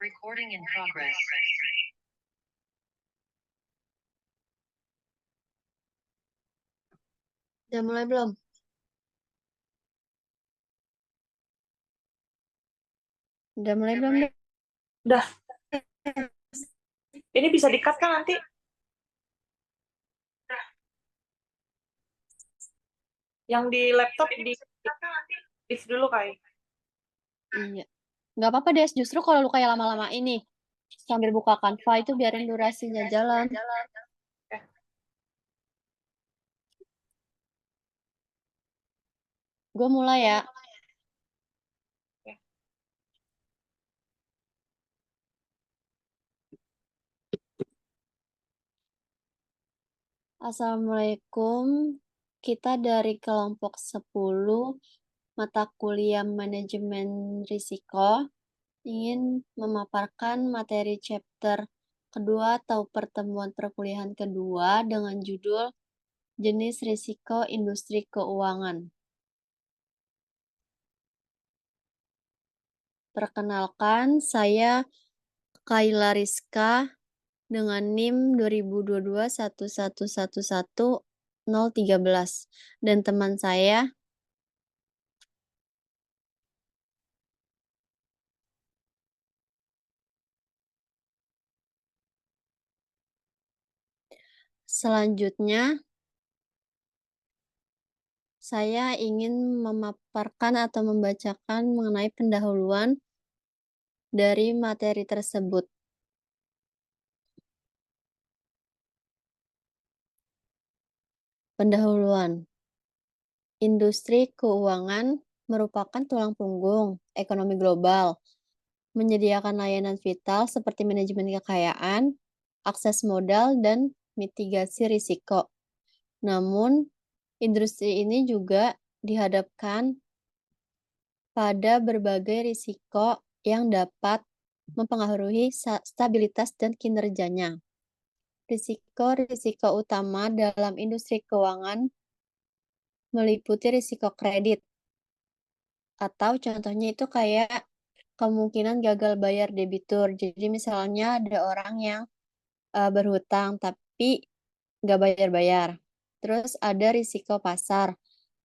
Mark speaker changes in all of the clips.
Speaker 1: Recording in progress.
Speaker 2: Udah mulai belum? Udah mulai belum?
Speaker 3: Udah. Ini bisa di-cut kan nanti? Yang di laptop di dulu kayak.
Speaker 2: Iya. Nggak apa-apa Des, justru kalau lu kayak lama-lama ini sambil buka Canva itu biarin durasinya jalan. Gue mulai ya. Assalamualaikum. Kita dari kelompok 10 mata kuliah manajemen risiko ingin memaparkan materi chapter kedua atau pertemuan perkuliahan kedua dengan judul jenis risiko industri keuangan. Perkenalkan, saya Kayla Rizka dengan NIM 202211111013 dan teman saya selanjutnya saya ingin memaparkan atau membacakan mengenai pendahuluan dari materi tersebut. Pendahuluan. Industri keuangan merupakan tulang punggung ekonomi global, menyediakan layanan vital seperti manajemen kekayaan, akses modal, dan mitigasi risiko. Namun, industri ini juga dihadapkan pada berbagai risiko yang dapat mempengaruhi stabilitas dan kinerjanya. Risiko-risiko utama dalam industri keuangan meliputi risiko kredit, atau contohnya itu kayak kemungkinan gagal bayar debitur. Jadi misalnya ada orang yang berhutang tapi nggak bayar-bayar. Terus ada risiko pasar,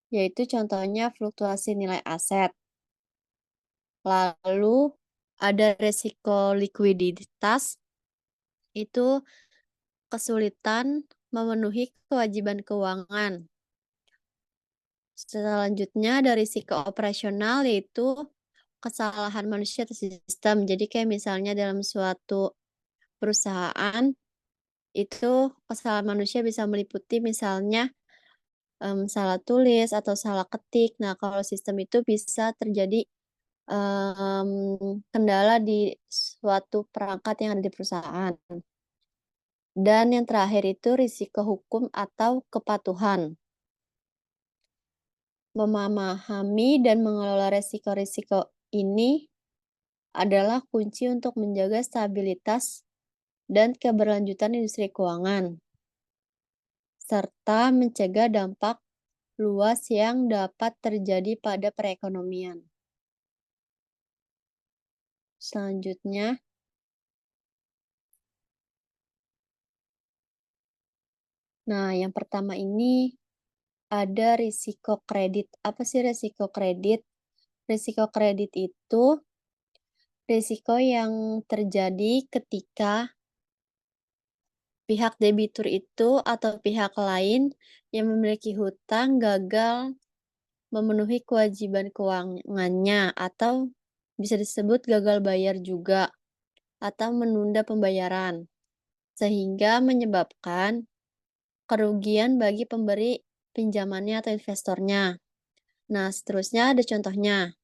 Speaker 2: yaitu contohnya fluktuasi nilai aset. Lalu ada risiko likuiditas, itu kesulitan memenuhi kewajiban keuangan. Selanjutnya ada risiko operasional, yaitu kesalahan manusia atau sistem. Jadi kayak misalnya dalam suatu perusahaan, itu kesalahan manusia bisa meliputi misalnya salah tulis atau salah ketik. Nah, kalau sistem itu bisa terjadi kendala di suatu perangkat yang ada di perusahaan. Dan yang terakhir itu risiko hukum atau kepatuhan. Memahami dan mengelola risiko-risiko ini adalah kunci untuk menjaga stabilitas dan keberlanjutan industri keuangan, serta mencegah dampak luas yang dapat terjadi pada perekonomian. Selanjutnya, nah yang pertama ini ada risiko kredit. Apa sih risiko kredit? Risiko kredit itu risiko yang terjadi ketika pihak debitur itu atau pihak lain yang memiliki hutang gagal memenuhi kewajiban keuangannya atau bisa disebut gagal bayar juga atau menunda pembayaran sehingga menyebabkan kerugian bagi pemberi pinjamannya atau investornya. Nah, seterusnya ada contohnya.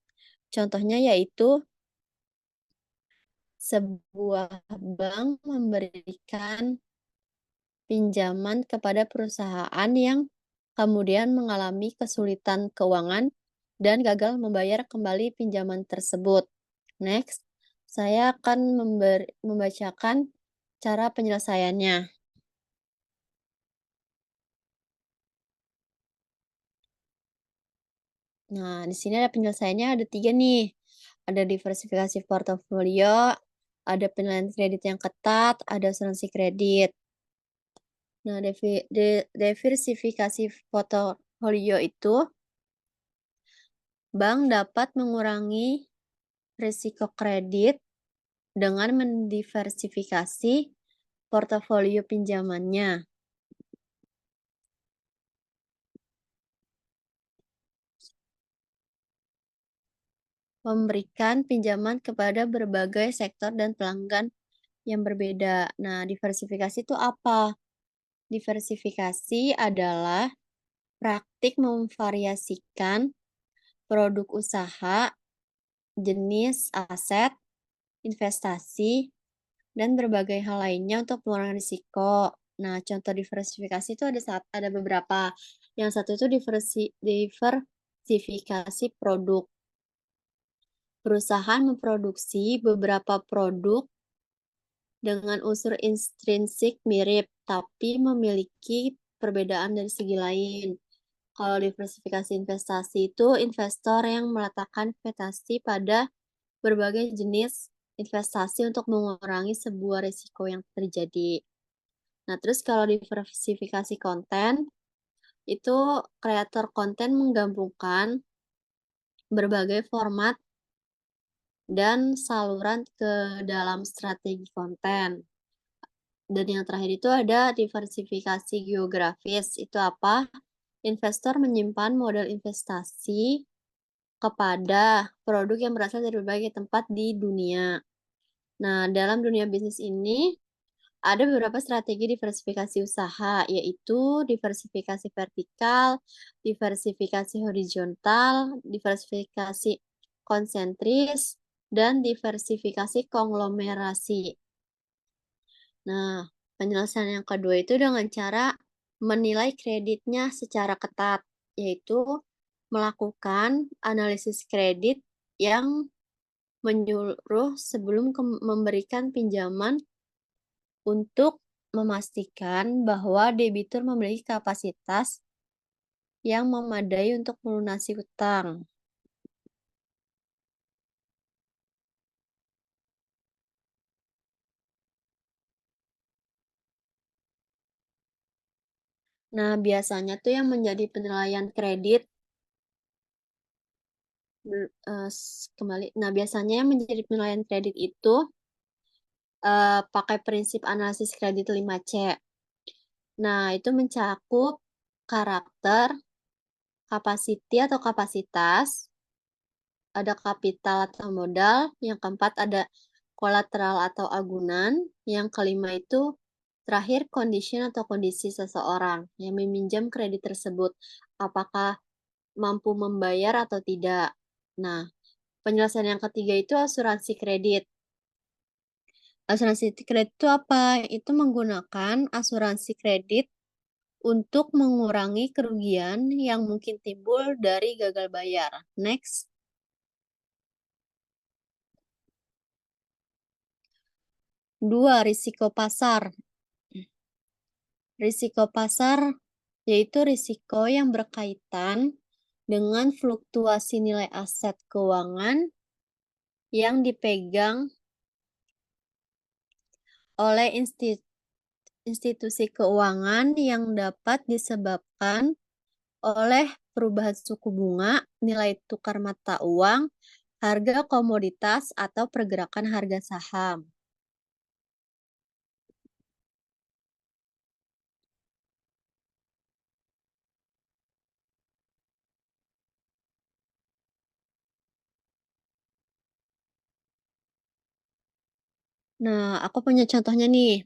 Speaker 2: Contohnya yaitu sebuah bank memberikan pinjaman kepada perusahaan yang kemudian mengalami kesulitan keuangan dan gagal membayar kembali pinjaman tersebut. Next, saya akan membacakan cara penyelesaiannya. Nah, di sini ada penyelesaiannya ada 3 nih. Ada diversifikasi portofolio, Ada penilaian kredit yang ketat, ada asuransi kredit. Nah, diversifikasi portofolio itu, bank dapat mengurangi risiko kredit dengan mendiversifikasi portofolio pinjamannya. Memberikan pinjaman kepada berbagai sektor dan pelanggan yang berbeda. Nah, diversifikasi itu apa? Diversifikasi adalah praktik memvariasikan produk usaha, jenis aset, investasi, dan berbagai hal lainnya untuk mengurangi risiko. Nah, contoh diversifikasi itu ada beberapa. Yang satu itu diversifikasi produk. Perusahaan memproduksi beberapa produk dengan unsur intrinsik mirip, tapi memiliki perbedaan dari segi lain. Kalau diversifikasi investasi itu investor yang meletakkan investasi pada berbagai jenis investasi untuk mengurangi sebuah risiko yang terjadi. Nah, terus kalau diversifikasi konten, itu kreator konten menggabungkan berbagai format dan saluran ke dalam strategi konten. Dan yang terakhir itu ada diversifikasi geografis. Itu apa? Investor menyimpan modal investasi kepada produk yang berasal dari berbagai tempat di dunia. Nah, dalam dunia bisnis ini ada beberapa strategi diversifikasi usaha, yaitu diversifikasi vertikal, diversifikasi horizontal, diversifikasi konsentris, dan diversifikasi konglomerasi. Nah, penyelesaian yang kedua itu dengan cara menilai kreditnya secara ketat, yaitu melakukan analisis kredit yang menyuruh sebelum memberikan pinjaman untuk memastikan bahwa debitur memiliki kapasitas yang memadai untuk melunasi hutang. Nah, biasanya tuh yang menjadi penilaian kredit kembali. Nah, biasanya yang menjadi penilaian kredit itu pakai prinsip analisis kredit 5C. Nah, itu mencakup karakter, capacity atau kapasitas, ada kapital atau modal, yang keempat ada kolateral atau agunan, yang kelima itu terakhir condition atau kondisi seseorang yang meminjam kredit tersebut, apakah mampu membayar atau tidak. Nah, penjelasan yang ketiga itu asuransi kredit. Asuransi kredit itu apa? Itu menggunakan asuransi kredit untuk mengurangi kerugian yang mungkin timbul dari gagal bayar. Next. 2. Risiko pasar. Risiko pasar yaitu risiko yang berkaitan dengan fluktuasi nilai aset keuangan yang dipegang oleh institusi keuangan yang dapat disebabkan oleh perubahan suku bunga, nilai tukar mata uang, harga komoditas, atau pergerakan harga saham. Nah, aku punya contohnya nih.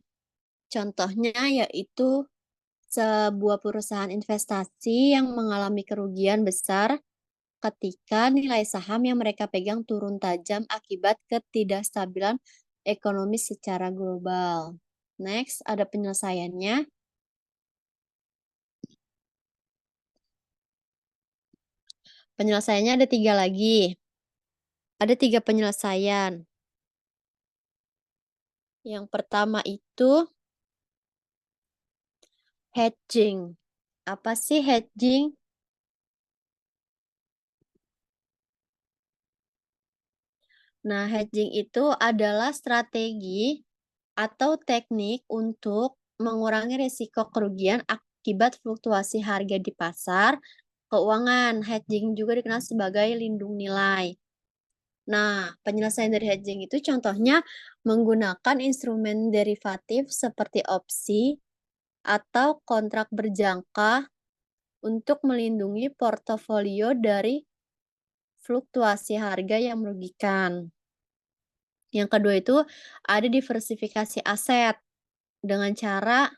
Speaker 2: Contohnya yaitu sebuah perusahaan investasi yang mengalami kerugian besar ketika nilai saham yang mereka pegang turun tajam akibat ketidakstabilan ekonomi secara global. Next, ada penyelesaiannya. Penyelesaiannya ada 3 lagi. Ada 3 penyelesaian. Yang pertama itu hedging. Apa sih hedging? Nah, hedging itu adalah strategi atau teknik untuk mengurangi risiko kerugian akibat fluktuasi harga di pasar keuangan. Hedging juga dikenal sebagai lindung nilai. Nah, penyelesaian dari hedging itu contohnya menggunakan instrumen derivatif seperti opsi atau kontrak berjangka untuk melindungi portofolio dari fluktuasi harga yang merugikan. Yang kedua itu ada diversifikasi aset dengan cara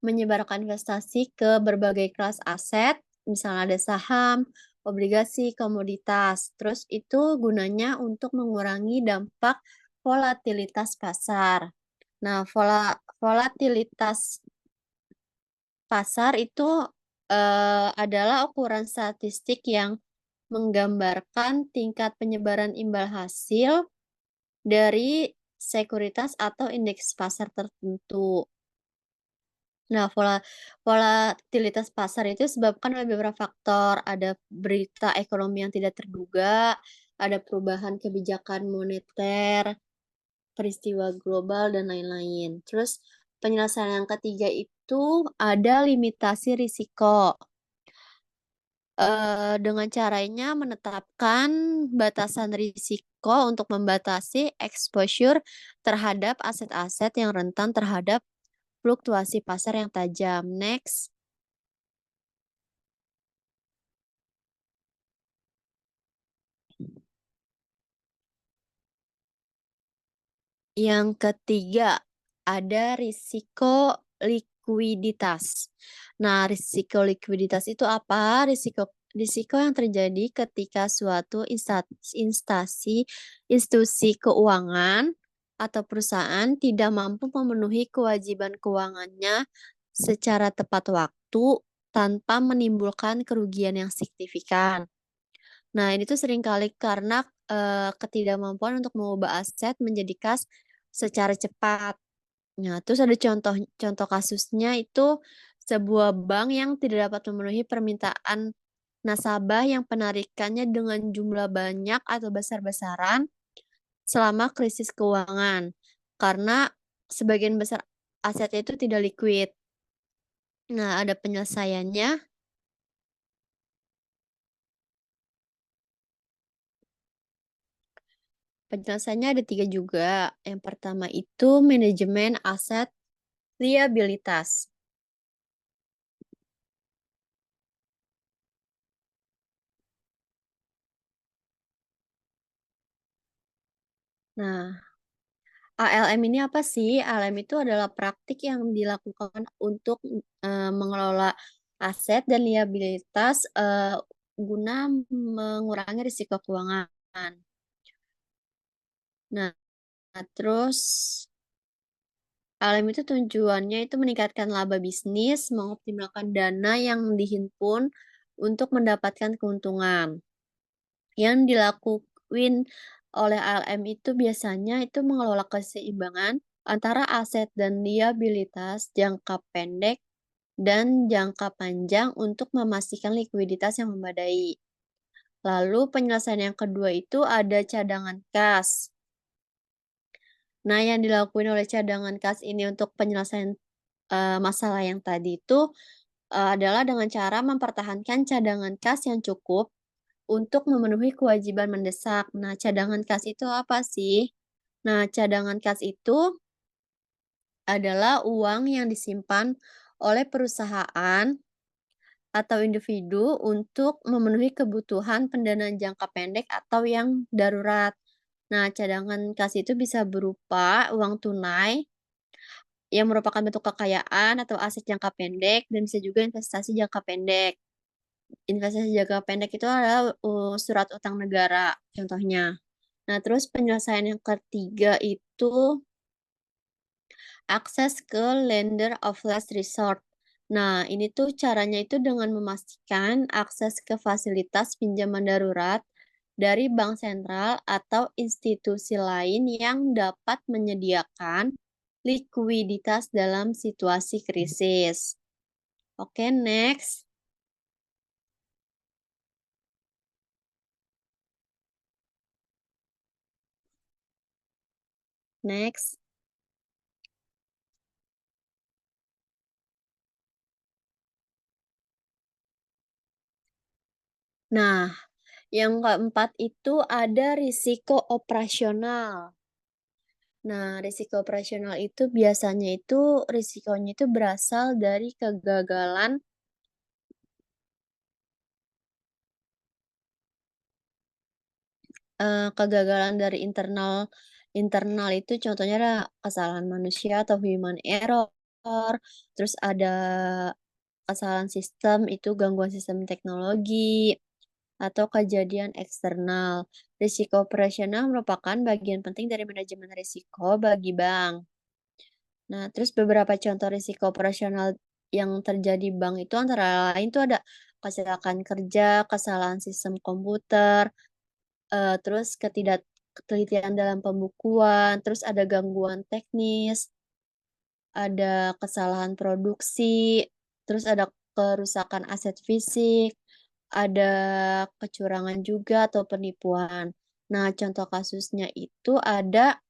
Speaker 2: menyebarkan investasi ke berbagai kelas aset, misalnya ada saham, obligasi, komoditas. Terus itu gunanya untuk mengurangi dampak volatilitas pasar. Nah, volatilitas pasar itu adalah ukuran statistik yang menggambarkan tingkat penyebaran imbal hasil dari sekuritas atau indeks pasar tertentu. Nah, volatilitas pasar itu disebabkan oleh beberapa faktor, ada berita ekonomi yang tidak terduga, ada perubahan kebijakan moneter, peristiwa global, dan lain-lain. Terus penyelesaian yang ketiga itu ada limitasi risiko. Dengan caranya menetapkan batasan risiko untuk membatasi exposure terhadap aset-aset yang rentan terhadap fluktuasi pasar yang tajam. Next. Yang ketiga, ada risiko likuiditas. Nah, risiko likuiditas itu apa? Risiko yang terjadi ketika suatu institusi keuangan atau perusahaan tidak mampu memenuhi kewajiban keuangannya secara tepat waktu tanpa menimbulkan kerugian yang signifikan. Nah, ini tuh seringkali karena ketidakmampuan untuk mengubah aset menjadi kas secara cepat. Nah, terus ada contoh contoh kasusnya itu sebuah bank yang tidak dapat memenuhi permintaan nasabah yang penarikannya dengan jumlah banyak atau besar-besaran selama krisis keuangan karena sebagian besar asetnya itu tidak liquid. Nah, ada penyelesaiannya. Penjelasannya ada 3 juga. Yang pertama itu manajemen aset liabilitas. Nah, ALM ini apa sih? ALM itu adalah praktik yang dilakukan untuk mengelola aset dan liabilitas guna mengurangi risiko keuangan. Nah, terus ALM itu tujuannya itu meningkatkan laba bisnis, mengoptimalkan dana yang dihimpun untuk mendapatkan keuntungan. Yang dilakuin oleh ALM itu biasanya itu mengelola keseimbangan antara aset dan liabilitas jangka pendek dan jangka panjang untuk memastikan likuiditas yang memadai. Lalu penyelesaian yang kedua itu ada cadangan kas. Nah, yang dilakukan oleh cadangan kas ini untuk penyelesaian masalah yang tadi itu adalah dengan cara mempertahankan cadangan kas yang cukup untuk memenuhi kewajiban mendesak. Nah, cadangan kas itu apa sih? Nah, cadangan kas itu adalah uang yang disimpan oleh perusahaan atau individu untuk memenuhi kebutuhan pendanaan jangka pendek atau yang darurat. Nah, cadangan kas itu bisa berupa uang tunai yang merupakan bentuk kekayaan atau aset jangka pendek dan bisa juga investasi jangka pendek. Investasi jangka pendek itu adalah surat utang negara contohnya. Nah, terus penyelesaian yang ketiga itu akses ke lender of last resort. Nah, ini tuh caranya itu dengan memastikan akses ke fasilitas pinjaman darurat dari bank sentral atau institusi lain yang dapat menyediakan likuiditas dalam situasi krisis. Oke, next. Next. Nah, yang keempat itu ada risiko operasional. Nah, risiko operasional itu biasanya itu risikonya itu berasal dari kegagalan dari internal internal itu contohnya ada kesalahan manusia atau human error, terus ada kesalahan sistem, itu gangguan sistem teknologi, atau kejadian eksternal. Risiko operasional merupakan bagian penting dari manajemen risiko bagi bank. Nah, terus beberapa contoh risiko operasional yang terjadi bank itu antara lain tuh ada kecelakaan kerja, kesalahan sistem komputer, terus ketidaktelitian dalam pembukuan, terus ada gangguan teknis, ada kesalahan produksi, terus ada kerusakan aset fisik, ada kecurangan juga atau penipuan. Nah, contoh kasusnya itu ada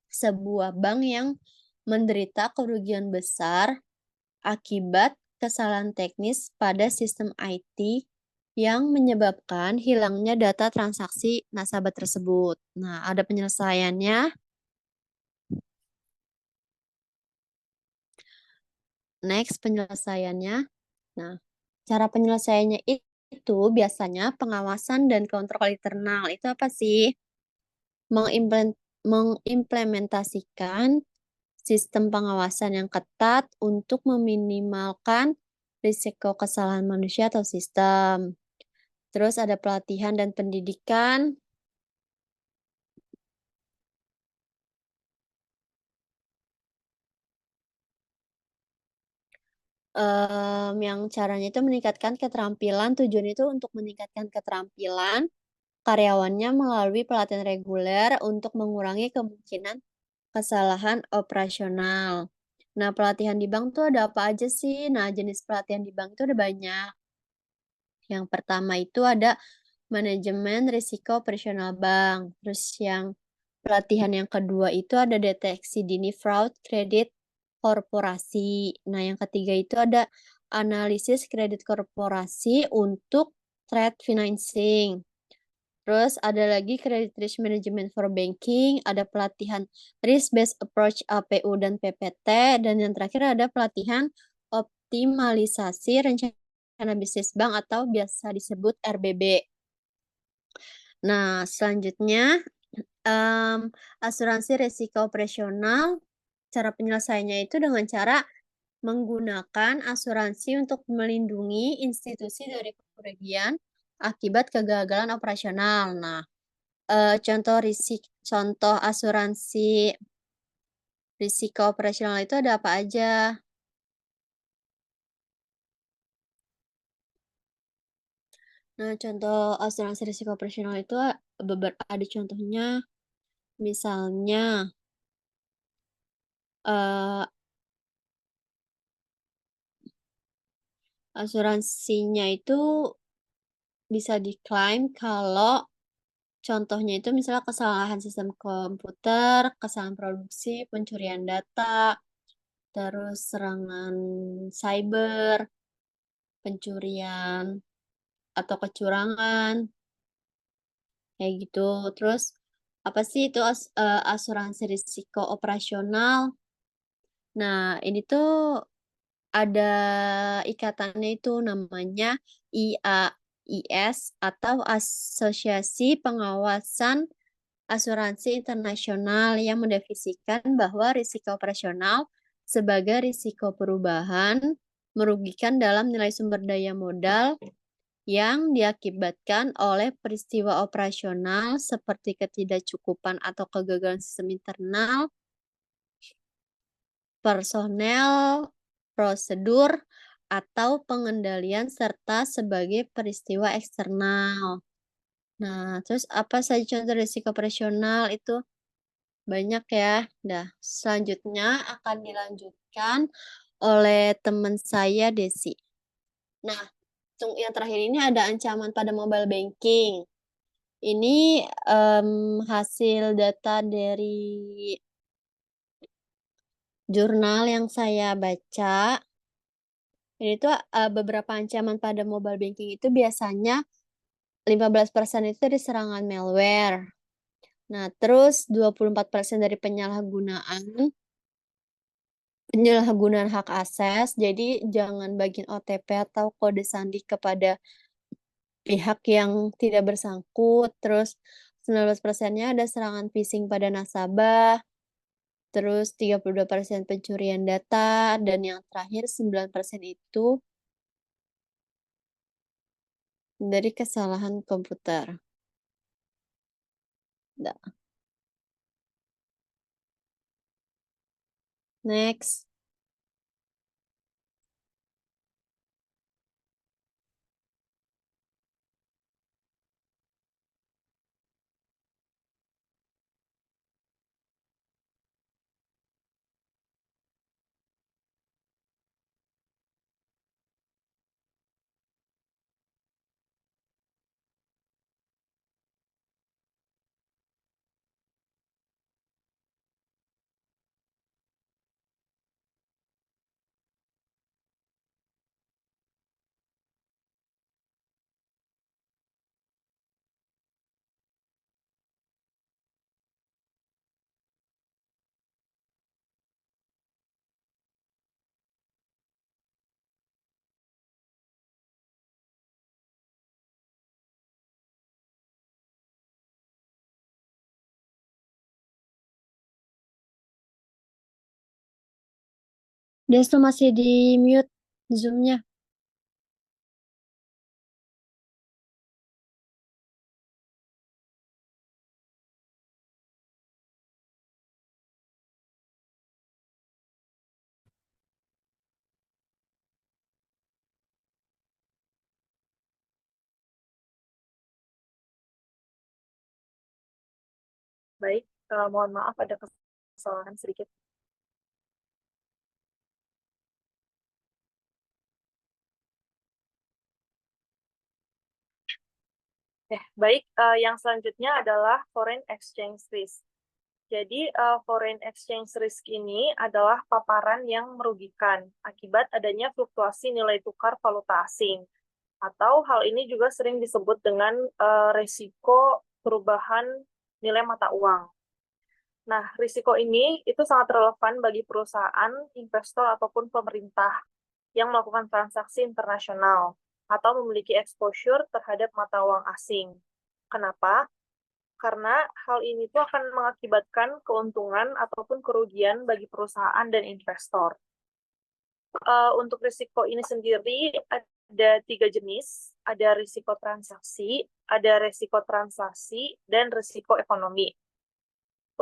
Speaker 2: sebuah bank yang menderita kerugian besar akibat kesalahan teknis pada sistem IT yang menyebabkan hilangnya data transaksi nasabah tersebut. Nah, ada penyelesaiannya. Next, penyelesaiannya. Nah, cara penyelesaiannya itu biasanya pengawasan dan kontrol internal. Itu apa sih? Mengimplementasikan sistem pengawasan yang ketat untuk meminimalkan risiko kesalahan manusia atau sistem. Terus ada pelatihan dan pendidikan. Yang caranya itu meningkatkan keterampilan, tujuan itu untuk meningkatkan keterampilan karyawannya melalui pelatihan reguler untuk mengurangi kemungkinan kesalahan operasional. Nah, pelatihan di bank tuh ada apa aja sih? Nah, jenis pelatihan di bank itu ada banyak. Yang pertama itu ada manajemen risiko operasional bank. Terus yang pelatihan yang kedua itu ada deteksi dini fraud kredit korporasi. Nah, yang ketiga itu ada analisis kredit korporasi untuk trade financing. Terus ada lagi credit risk management for banking, ada pelatihan risk based approach APU dan PPT, dan yang terakhir ada pelatihan optimalisasi rencana bisnis bank atau biasa disebut RBB. Nah, selanjutnya asuransi risiko operasional, cara penyelesaiannya itu dengan cara menggunakan asuransi untuk melindungi institusi dari kerugian akibat kegagalan operasional. Nah, contoh asuransi risiko operasional itu ada apa aja? Nah, contoh asuransi risiko operasional itu ada contohnya, misalnya eee, asuransinya itu bisa diklaim kalau contohnya itu misalnya kesalahan sistem komputer, kesalahan produksi, pencurian data, terus serangan cyber, pencurian atau kecurangan, kayak gitu. Terus apa sih itu asuransi risiko operasional? Nah, ini tuh ada ikatannya itu namanya IAIS atau Asosiasi Pengawasan Asuransi Internasional yang mendefinisikan bahwa risiko operasional sebagai risiko perubahan merugikan dalam nilai sumber daya modal yang diakibatkan oleh peristiwa operasional seperti ketidakcukupan atau kegagalan sistem internal, personel, prosedur, atau pengendalian serta sebagai peristiwa eksternal. Nah, terus apa saja contoh risiko operasional itu banyak ya. Nah, selanjutnya akan dilanjutkan oleh teman saya Desi. Nah, yang terakhir ini ada ancaman pada mobile banking. Ini hasil data dari Jurnal yang saya baca, ini tuh, beberapa ancaman pada mobile banking itu biasanya 15% itu dari serangan malware. Nah, terus 24% dari penyalahgunaan hak akses, jadi jangan bagiin OTP atau kode sandi kepada pihak yang tidak bersangkut, terus 19%-nya ada serangan phishing pada nasabah, terus 32% pencurian data, dan yang terakhir 9% itu dari kesalahan komputer. Da next. Desto masih di-mute Zoom-nya.
Speaker 3: Baik, mohon maaf ada kesalahan sedikit. Baik, yang selanjutnya adalah foreign exchange risk. Jadi, foreign exchange risk ini adalah paparan yang merugikan akibat adanya fluktuasi nilai tukar valuta asing. Atau hal ini juga sering disebut dengan resiko perubahan nilai mata uang. Nah, risiko ini itu sangat relevan bagi perusahaan, investor, ataupun pemerintah yang melakukan transaksi internasional atau memiliki exposure terhadap mata uang asing. Kenapa? Karena hal ini tuh akan mengakibatkan keuntungan ataupun kerugian bagi perusahaan dan investor. Untuk risiko ini sendiri ada 3 jenis, ada risiko transaksi, ada risiko transaksi, dan risiko ekonomi.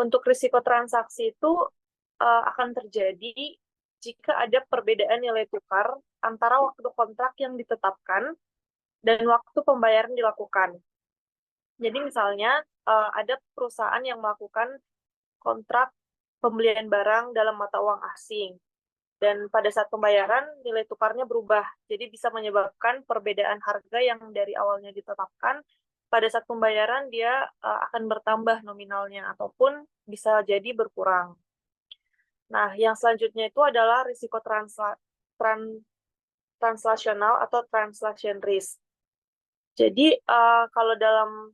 Speaker 3: Untuk risiko transaksi itu akan terjadi jika ada perbedaan nilai tukar antara waktu kontrak yang ditetapkan dan waktu pembayaran dilakukan. Jadi misalnya ada perusahaan yang melakukan kontrak pembelian barang dalam mata uang asing, dan pada saat pembayaran nilai tukarnya berubah, jadi bisa menyebabkan perbedaan harga yang dari awalnya ditetapkan, pada saat pembayaran dia akan bertambah nominalnya, ataupun bisa jadi berkurang. Nah, yang selanjutnya itu adalah risiko translasional atau translation risk. Jadi, kalau dalam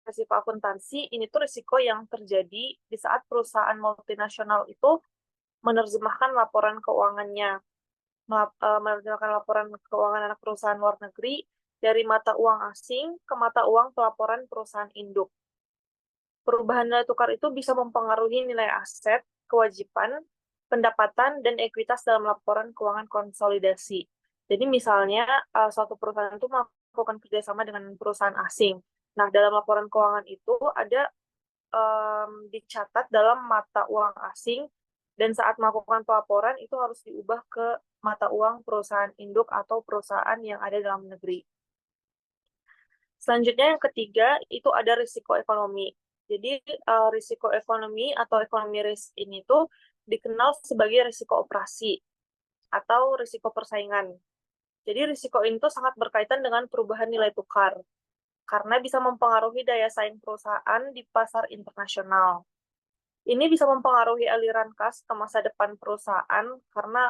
Speaker 3: risiko akuntansi, ini tuh risiko yang terjadi di saat perusahaan multinasional itu menerjemahkan laporan keuangannya, menerjemahkan laporan keuangan anak perusahaan luar negeri dari mata uang asing ke mata uang pelaporan perusahaan induk. Perubahan nilai tukar itu bisa mempengaruhi nilai aset, kewajiban, pendapatan, dan ekuitas dalam laporan keuangan konsolidasi. Jadi misalnya suatu perusahaan itu melakukan kerjasama dengan perusahaan asing. Nah, dalam laporan keuangan itu ada dicatat dalam mata uang asing, dan saat melakukan pelaporan itu harus diubah ke mata uang perusahaan induk atau perusahaan yang ada dalam negeri. Selanjutnya yang ketiga itu ada risiko ekonomi. Jadi risiko ekonomi atau ekonomi risk ini tuh dikenal sebagai risiko operasi atau risiko persaingan. Jadi risiko ini tuh sangat berkaitan dengan perubahan nilai tukar karena bisa mempengaruhi daya saing perusahaan di pasar internasional. Ini bisa mempengaruhi aliran kas ke masa depan perusahaan karena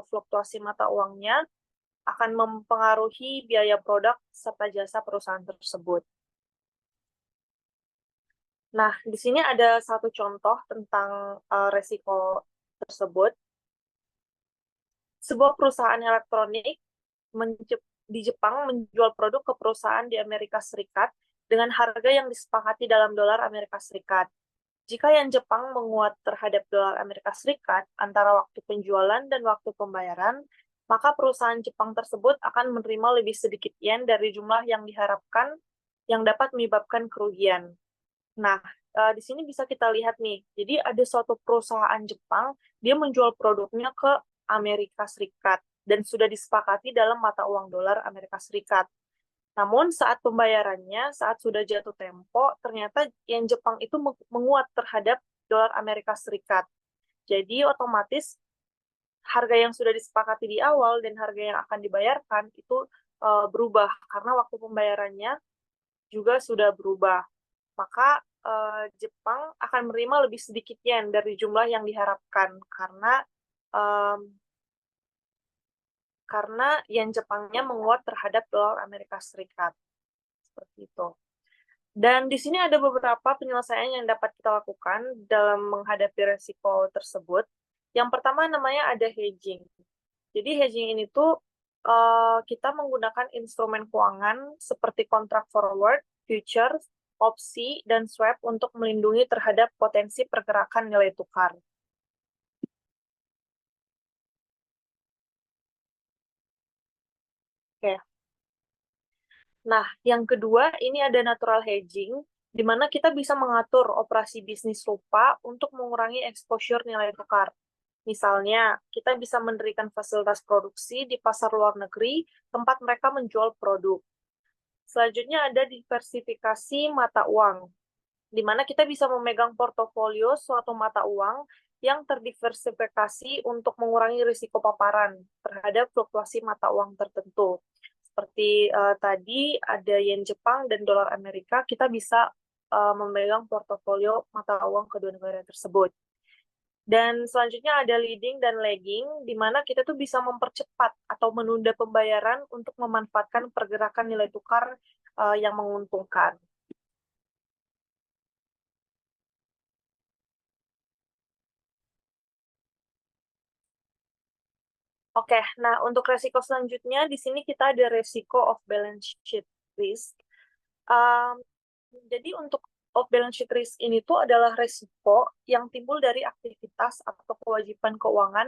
Speaker 3: fluktuasi mata uangnya akan mempengaruhi biaya produk serta jasa perusahaan tersebut. Nah, di sini ada satu contoh tentang resiko tersebut. Sebuah perusahaan elektronik di Jepang menjual produk ke perusahaan di Amerika Serikat dengan harga yang disepakati dalam dolar Amerika Serikat. Jika yen Jepang menguat terhadap dolar Amerika Serikat antara waktu penjualan dan waktu pembayaran, maka perusahaan Jepang tersebut akan menerima lebih sedikit yen dari jumlah yang diharapkan yang dapat menyebabkan kerugian. Nah, di sini bisa kita lihat nih, jadi ada suatu perusahaan Jepang, dia menjual produknya ke Amerika Serikat, dan sudah disepakati dalam mata uang dolar Amerika Serikat. Namun saat pembayarannya, saat sudah jatuh tempo, ternyata yen Jepang itu menguat terhadap dolar Amerika Serikat. Jadi otomatis harga yang sudah disepakati di awal dan harga yang akan dibayarkan itu berubah, karena waktu pembayarannya juga sudah berubah. Maka Jepang akan menerima lebih sedikit yen dari jumlah yang diharapkan um, karena yen Jepangnya menguat terhadap dolar Amerika Serikat. Seperti itu. Dan di sini ada beberapa penyelesaian yang dapat kita lakukan dalam menghadapi resiko tersebut. Yang pertama namanya ada hedging. Jadi hedging ini tuh kita menggunakan instrumen keuangan seperti kontrak forward, futures, opsi, dan swap untuk melindungi terhadap potensi pergerakan nilai tukar. Oke. Nah, yang kedua ini ada natural hedging, di mana kita bisa mengatur operasi bisnis rupa untuk mengurangi exposure nilai tukar. Misalnya, kita bisa mendirikan fasilitas produksi di pasar luar negeri, tempat mereka menjual produk. Selanjutnya ada diversifikasi mata uang, di mana kita bisa memegang portofolio suatu mata uang yang terdiversifikasi untuk mengurangi risiko paparan terhadap fluktuasi mata uang tertentu. Seperti tadi ada yen Jepang dan dolar Amerika, kita bisa memegang portofolio mata uang kedua negara tersebut. Dan selanjutnya ada leading dan lagging, di mana kita tuh bisa mempercepat atau menunda pembayaran untuk memanfaatkan pergerakan nilai tukar yang menguntungkan. Oke, nah untuk resiko selanjutnya, di sini kita ada resiko off balance sheet risk. Um, jadi untuk off balance sheet risk ini tuh adalah resiko yang timbul dari aktivitas atau kewajiban keuangan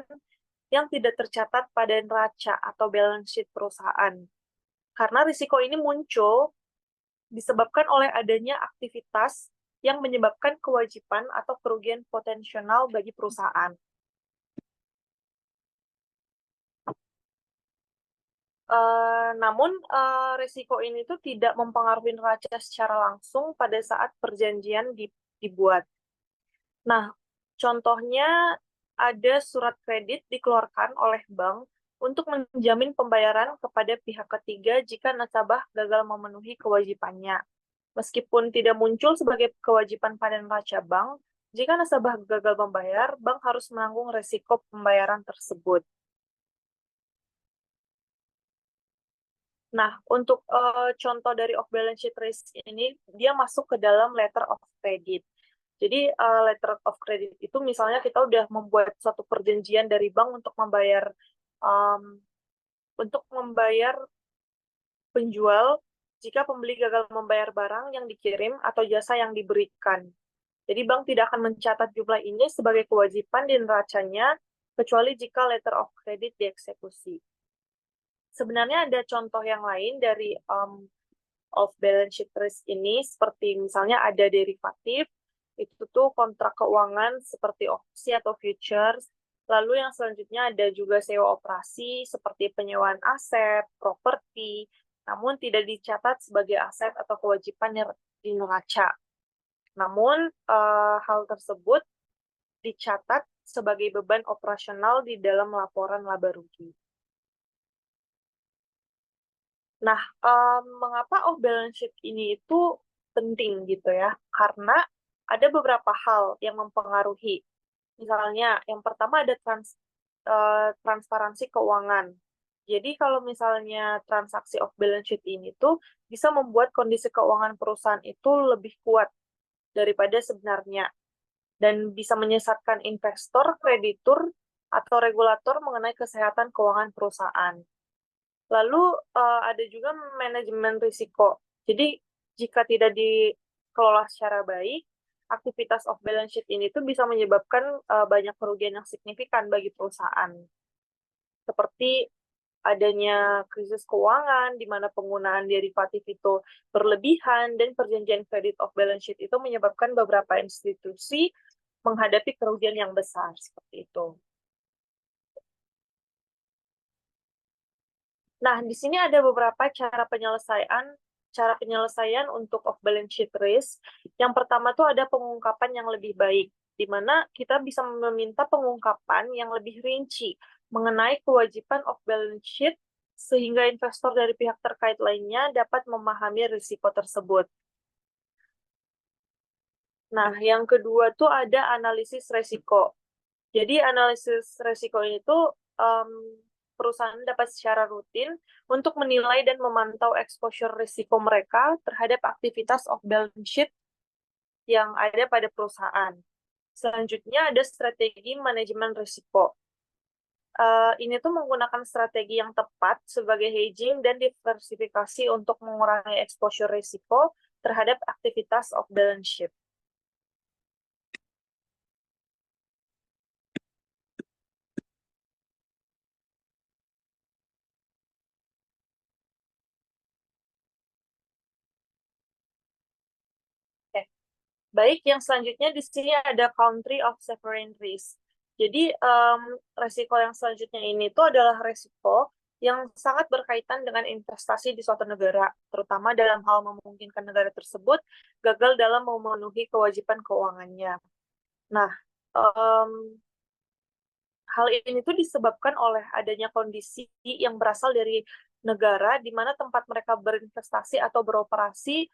Speaker 3: yang tidak tercatat pada neraca atau balance sheet perusahaan. Karena risiko ini muncul disebabkan oleh adanya aktivitas yang menyebabkan kewajiban atau kerugian potensial bagi perusahaan. Namun, risiko ini tuh tidak mempengaruhi neraca secara langsung pada saat perjanjian dibuat. Nah, contohnya ada surat kredit dikeluarkan oleh bank untuk menjamin pembayaran kepada pihak ketiga jika nasabah gagal memenuhi kewajibannya. Meskipun tidak muncul sebagai kewajiban pada neraca bank, jika nasabah gagal membayar, bank harus menanggung risiko pembayaran tersebut. Nah, untuk contoh dari off balance sheet risk ini, dia masuk ke dalam letter of credit. Jadi, letter of credit itu misalnya kita udah membuat suatu perjanjian dari bank um, untuk membayar penjual jika pembeli gagal membayar barang yang dikirim atau jasa yang diberikan. Jadi, bank tidak akan mencatat jumlah ini sebagai kewajiban di neracanya, kecuali jika letter of credit dieksekusi. Sebenarnya ada contoh yang lain dari off balance sheet risk ini, seperti misalnya ada derivatif, itu tuh kontrak keuangan seperti opsi atau futures. Lalu yang selanjutnya ada juga sewa operasi seperti penyewaan aset, properti, namun tidak dicatat sebagai aset atau kewajiban di neraca. Namun hal tersebut dicatat sebagai beban operasional di dalam laporan laba rugi. Nah, mengapa off balance sheet ini itu penting gitu ya? Karena ada beberapa hal yang mempengaruhi. Misalnya, yang pertama ada transparansi keuangan. Jadi kalau misalnya transaksi off balance sheet ini tuh bisa membuat kondisi keuangan perusahaan itu lebih kuat daripada sebenarnya dan bisa menyesatkan investor, kreditur, atau regulator mengenai kesehatan keuangan perusahaan. Lalu ada juga manajemen risiko. Jadi jika tidak dikelola secara baik, aktivitas off balance sheet ini tuh bisa menyebabkan banyak kerugian yang signifikan bagi perusahaan. Seperti adanya krisis keuangan, di mana penggunaan derivatif itu berlebihan, dan perjanjian kredit off balance sheet itu menyebabkan beberapa institusi menghadapi kerugian yang besar, seperti itu. Nah, di sini ada beberapa cara penyelesaian untuk off balance sheet risk. Yang pertama tuh ada pengungkapan yang lebih baik, di mana kita bisa meminta pengungkapan yang lebih rinci mengenai kewajiban off balance sheet sehingga investor dari pihak terkait lainnya dapat memahami risiko tersebut. Nah, yang kedua tuh ada analisis resiko. Jadi analisis resiko ini tuh perusahaan dapat secara rutin untuk menilai dan memantau exposure risiko mereka terhadap aktivitas off balance sheet yang ada pada perusahaan. Selanjutnya ada strategi manajemen risiko. Ini tuh menggunakan strategi yang tepat sebagai hedging dan diversifikasi untuk mengurangi exposure risiko terhadap aktivitas off balance sheet. Oke. Baik, yang selanjutnya di sini ada country of sovereign risk. Jadi, resiko yang selanjutnya ini tuh adalah resiko yang sangat berkaitan dengan investasi di suatu negara, terutama dalam hal memungkinkan negara tersebut gagal dalam memenuhi kewajiban keuangannya. Nah, hal ini tuh disebabkan oleh adanya kondisi yang berasal dari negara di mana tempat mereka berinvestasi atau beroperasi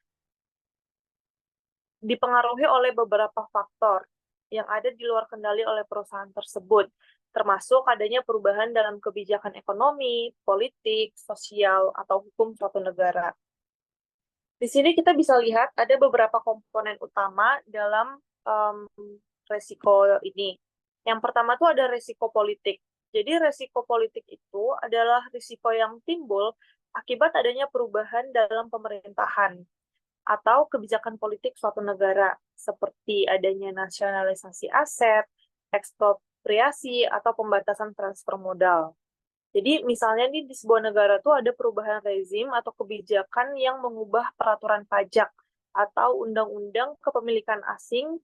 Speaker 3: dipengaruhi oleh beberapa faktor yang ada di luar kendali oleh perusahaan tersebut, termasuk adanya perubahan dalam kebijakan ekonomi, politik, sosial, atau hukum suatu negara. Di sini kita bisa lihat ada beberapa komponen utama dalam resiko ini. Yang pertama tuh ada resiko politik. Jadi resiko politik itu adalah risiko yang timbul akibat adanya perubahan dalam pemerintahan atau kebijakan politik suatu negara, seperti adanya nasionalisasi aset, ekspropriasi, atau pembatasan transfer modal. Jadi misalnya nih di sebuah negara tuh ada perubahan rezim atau kebijakan yang mengubah peraturan pajak atau undang-undang kepemilikan asing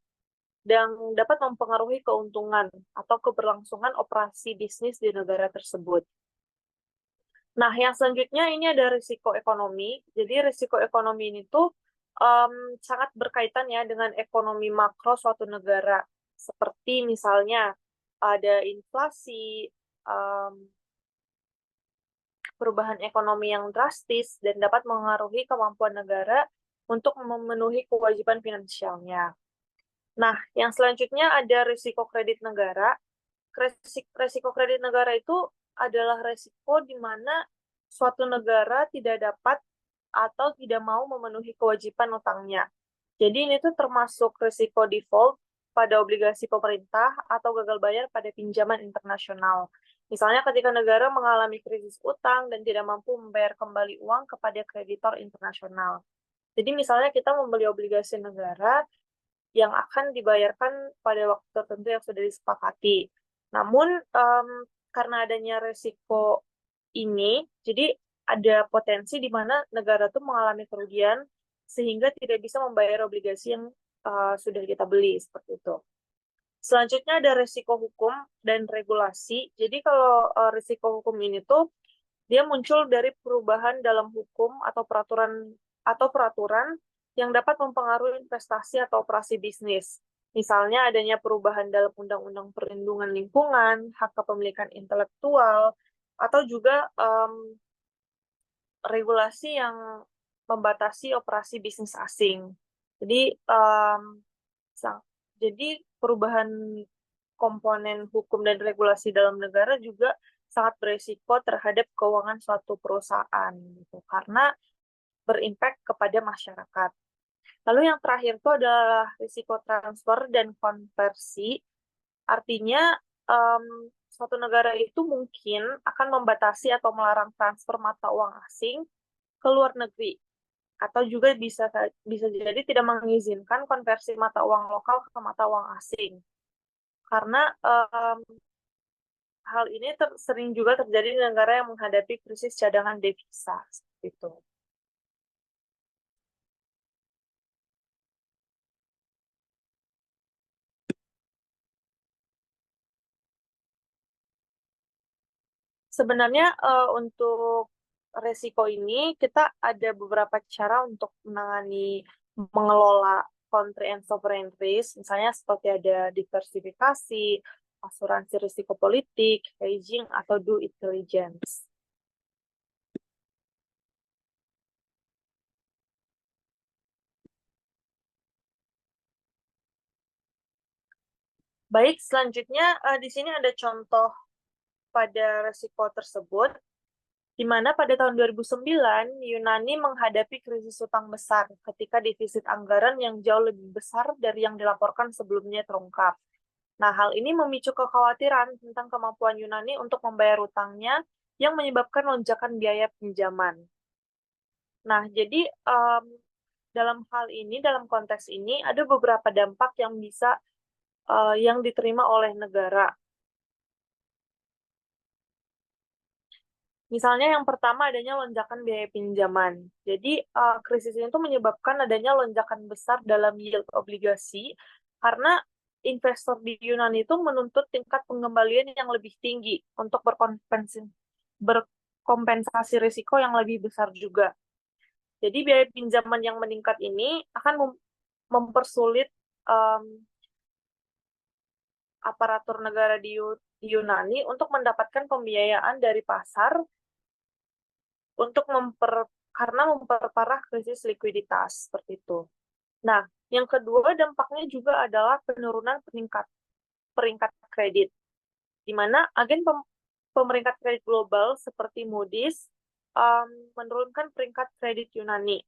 Speaker 3: dan dapat mempengaruhi keuntungan atau keberlangsungan operasi bisnis di negara tersebut. Nah, yang selanjutnya ini ada risiko ekonomi. Jadi risiko ekonomi ini tuh sangat berkaitan ya dengan ekonomi makro suatu negara. Seperti misalnya ada inflasi, perubahan ekonomi yang drastis, dan dapat mengaruhi kemampuan negara untuk memenuhi kewajiban finansialnya. Nah, yang selanjutnya ada risiko kredit negara. Risiko kredit negara itu adalah risiko di mana suatu negara tidak dapat atau tidak mau memenuhi kewajiban utangnya. Jadi ini tuh termasuk risiko default pada obligasi pemerintah atau gagal bayar pada pinjaman internasional. Misalnya ketika negara mengalami krisis utang dan tidak mampu membayar kembali uang kepada kreditor internasional. Jadi misalnya kita membeli obligasi negara yang akan dibayarkan pada waktu tertentu yang sudah disepakati. Namun, karena adanya resiko ini, jadi ada potensi di mana negara itu mengalami kerugian sehingga tidak bisa membayar obligasi yang sudah kita beli, seperti itu. Selanjutnya ada risiko hukum dan regulasi. Jadi kalau risiko hukum ini tuh dia muncul dari perubahan dalam hukum atau peraturan yang dapat mempengaruhi investasi atau operasi bisnis. Misalnya adanya perubahan dalam undang-undang perlindungan lingkungan, hak kepemilikan intelektual, atau juga regulasi yang membatasi operasi bisnis asing. Jadi Jadi perubahan komponen hukum dan regulasi dalam negara juga sangat beresiko terhadap keuangan suatu perusahaan gitu, karena berimpact kepada masyarakat. Lalu yang terakhir itu adalah risiko transfer dan konversi. Artinya suatu negara itu mungkin akan membatasi atau melarang transfer mata uang asing ke luar negeri, atau juga bisa jadi tidak mengizinkan konversi mata uang lokal ke mata uang asing. Karena hal ini sering juga terjadi di negara yang menghadapi krisis cadangan devisa seperti itu. Sebenarnya untuk resiko ini kita ada beberapa cara untuk mengelola country and sovereign risk, misalnya seperti ada diversifikasi, asuransi risiko politik, hedging, atau due intelligence. Baik, selanjutnya di sini ada contoh pada resiko tersebut, di mana pada tahun 2009, Yunani menghadapi krisis utang besar ketika defisit anggaran yang jauh lebih besar dari yang dilaporkan sebelumnya terungkap. Nah, hal ini memicu kekhawatiran tentang kemampuan Yunani untuk membayar utangnya yang menyebabkan lonjakan biaya pinjaman. Nah, jadi dalam hal ini, dalam konteks ini, ada beberapa dampak yang yang diterima oleh negara. Misalnya yang pertama adanya lonjakan biaya pinjaman. Jadi krisis ini tuh menyebabkan adanya lonjakan besar dalam yield obligasi karena investor di Yunani itu menuntut tingkat pengembalian yang lebih tinggi untuk berkompensasi risiko yang lebih besar juga. Jadi biaya pinjaman yang meningkat ini akan mempersulit aparatur negara di Yunani untuk mendapatkan pembiayaan dari pasar untuk karena memperparah krisis likuiditas seperti itu. Nah, yang kedua dampaknya juga adalah penurunan peringkat kredit, di mana agen pemeringkat kredit global seperti Moody's menurunkan peringkat kredit Yunani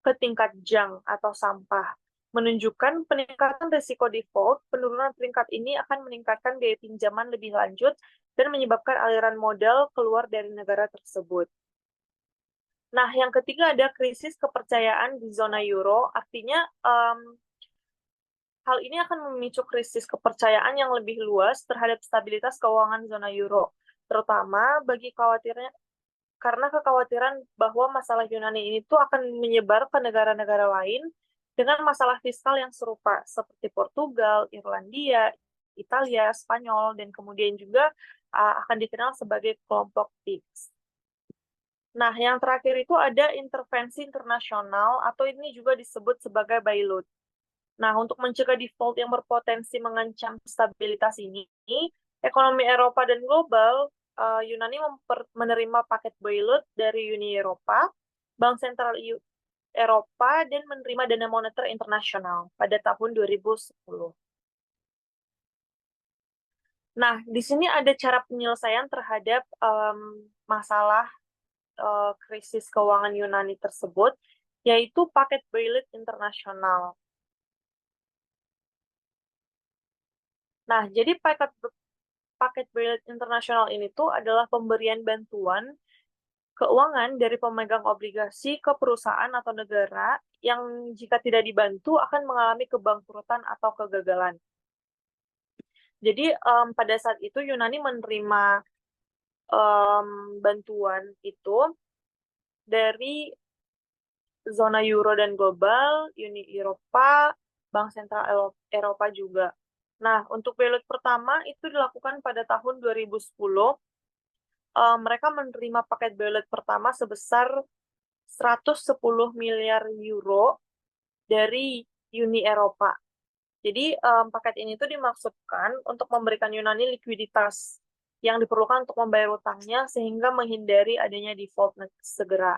Speaker 3: ke tingkat junk atau sampah, menunjukkan peningkatan risiko default. Penurunan peringkat ini akan meningkatkan biaya pinjaman lebih lanjut dan menyebabkan aliran modal keluar dari negara tersebut. Nah, yang ketiga ada krisis kepercayaan di zona euro, artinya hal ini akan memicu krisis kepercayaan yang lebih luas terhadap stabilitas keuangan zona euro, terutama karena kekhawatiran bahwa masalah Yunani ini tuh akan menyebar ke negara-negara lain dengan masalah fiskal yang serupa, seperti Portugal, Irlandia, Italia, Spanyol, dan kemudian juga akan dikenal sebagai kelompok PIGS. Nah, yang terakhir itu ada intervensi internasional, atau ini juga disebut sebagai bailout. Nah, untuk mencegah default yang berpotensi mengancam stabilitas ini, ekonomi Eropa dan global, Yunani menerima paket bailout dari Uni Eropa, Bank Sentral Eropa, dan menerima dana moneter internasional pada tahun 2010. Nah, di sini ada cara penyelesaian terhadap masalah krisis keuangan Yunani tersebut, yaitu paket bailout internasional. Nah, jadi paket bailout internasional ini tuh adalah pemberian bantuan keuangan dari pemegang obligasi ke perusahaan atau negara yang jika tidak dibantu akan mengalami kebangkrutan atau kegagalan. Jadi pada saat itu Yunani menerima bantuan itu dari zona euro dan global, Uni Eropa, Bank Sentral Eropa juga. Nah, untuk bailout pertama itu dilakukan pada tahun 2010. Mereka menerima paket bailout pertama sebesar 110 miliar euro dari Uni Eropa. Jadi paket ini tuh dimaksudkan untuk memberikan Yunani likuiditas yang diperlukan untuk membayar utangnya sehingga menghindari adanya default segera.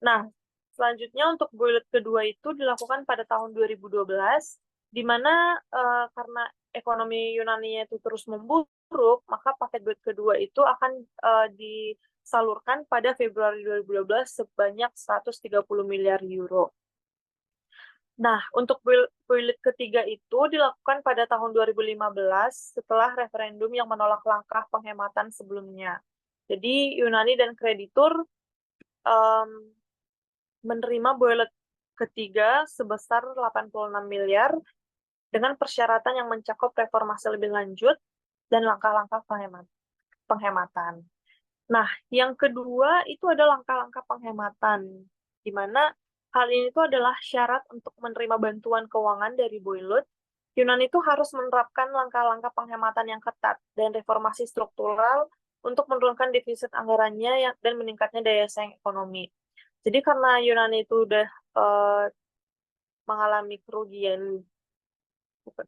Speaker 3: Nah, selanjutnya untuk bailout kedua itu dilakukan pada tahun 2012 di mana karena ekonomi Yunani itu terus memburuk, maka paket duit kedua itu akan disalurkan pada Februari 2012 sebanyak 130 miliar euro. Nah, untuk build ketiga itu dilakukan pada tahun 2015 setelah referendum yang menolak langkah penghematan sebelumnya. Jadi Yunani dan kreditur um, menerima build ketiga sebesar 86 miliar dengan persyaratan yang mencakup reformasi lebih lanjut dan langkah-langkah penghematan. Nah, yang kedua itu adalah langkah-langkah penghematan, di mana hal ini itu adalah syarat untuk menerima bantuan keuangan dari Boylut. Yunani itu harus menerapkan langkah-langkah penghematan yang ketat dan reformasi struktural untuk menurunkan defisit anggarannya dan meningkatnya daya saing ekonomi. Jadi karena Yunani itu udah mengalami kerugian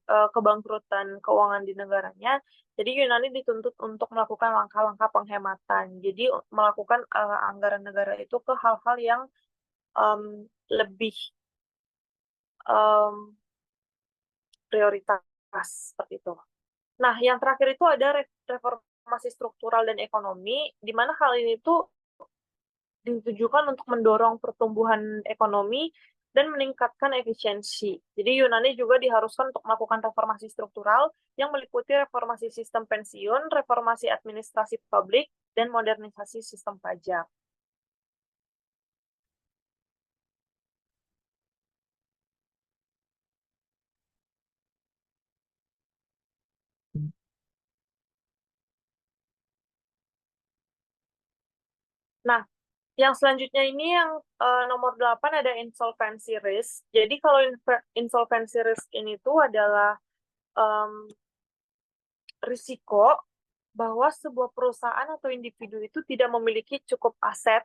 Speaker 3: kebangkrutan keuangan di negaranya, jadi Yunani dituntut untuk melakukan langkah-langkah penghematan. Jadi melakukan anggaran negara itu ke hal-hal yang lebih um, prioritas seperti itu. Nah, yang terakhir itu ada reformasi struktural dan ekonomi, di mana hal ini tuh ditujukan untuk mendorong pertumbuhan ekonomi dan meningkatkan efisiensi. Jadi Yunani juga diharuskan untuk melakukan reformasi struktural yang meliputi reformasi sistem pensiun, reformasi administrasi publik, dan modernisasi sistem pajak. Nah, yang selanjutnya ini yang nomor 8 ada insolvency risk. Jadi kalau insolvency risk ini tuh adalah um, risiko bahwa sebuah perusahaan atau individu itu tidak memiliki cukup aset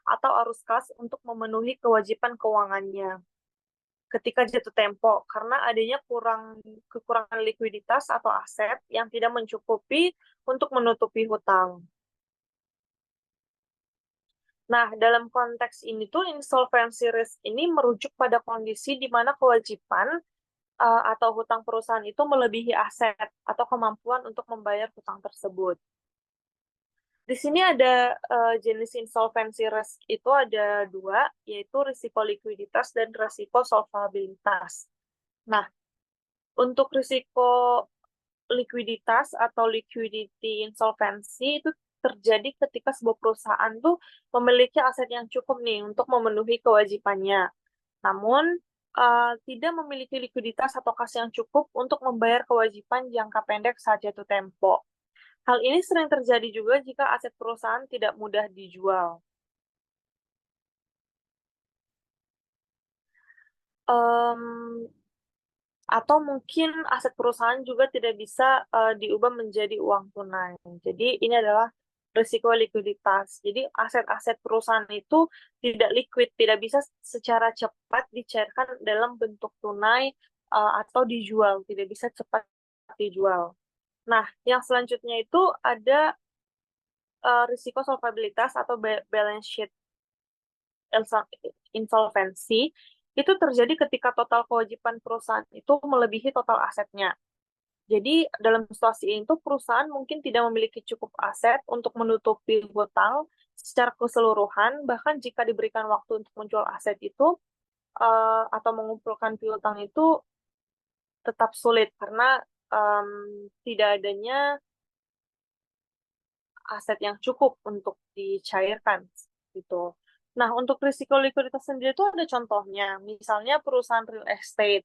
Speaker 3: atau arus kas untuk memenuhi kewajiban keuangannya ketika jatuh tempo karena adanya kekurangan likuiditas atau aset yang tidak mencukupi untuk menutupi hutang. Nah, dalam konteks ini tuh insolvency risk ini merujuk pada kondisi di mana kewajiban atau hutang perusahaan itu melebihi aset atau kemampuan untuk membayar hutang tersebut. Di sini ada jenis insolvency risk itu ada dua, yaitu risiko likuiditas dan risiko solvabilitas. Nah, untuk risiko likuiditas atau liquidity insolvency itu terjadi ketika sebuah perusahaan tuh memiliki aset yang cukup nih untuk memenuhi kewajibannya. Namun, tidak memiliki likuiditas atau kas yang cukup untuk membayar kewajiban jangka pendek saat jatuh tempo. Hal ini sering terjadi juga jika aset perusahaan tidak mudah dijual. Um, atau mungkin aset perusahaan juga tidak bisa diubah menjadi uang tunai. Jadi ini adalah risiko likuiditas. Jadi aset-aset perusahaan itu tidak liquid, tidak bisa secara cepat dicairkan dalam bentuk tunai atau dijual, tidak bisa cepat dijual. Nah, yang selanjutnya itu ada risiko solvabilitas atau balance sheet insolvensi itu terjadi ketika total kewajiban perusahaan itu melebihi total asetnya. Jadi dalam situasi ini tuh perusahaan mungkin tidak memiliki cukup aset untuk menutupi hutang secara keseluruhan, bahkan jika diberikan waktu untuk menjual aset itu atau mengumpulkan piutang itu tetap sulit karena tidak adanya aset yang cukup untuk dicairkan gitu. Nah, untuk risiko likuiditas sendiri itu ada contohnya. Misalnya perusahaan real estate.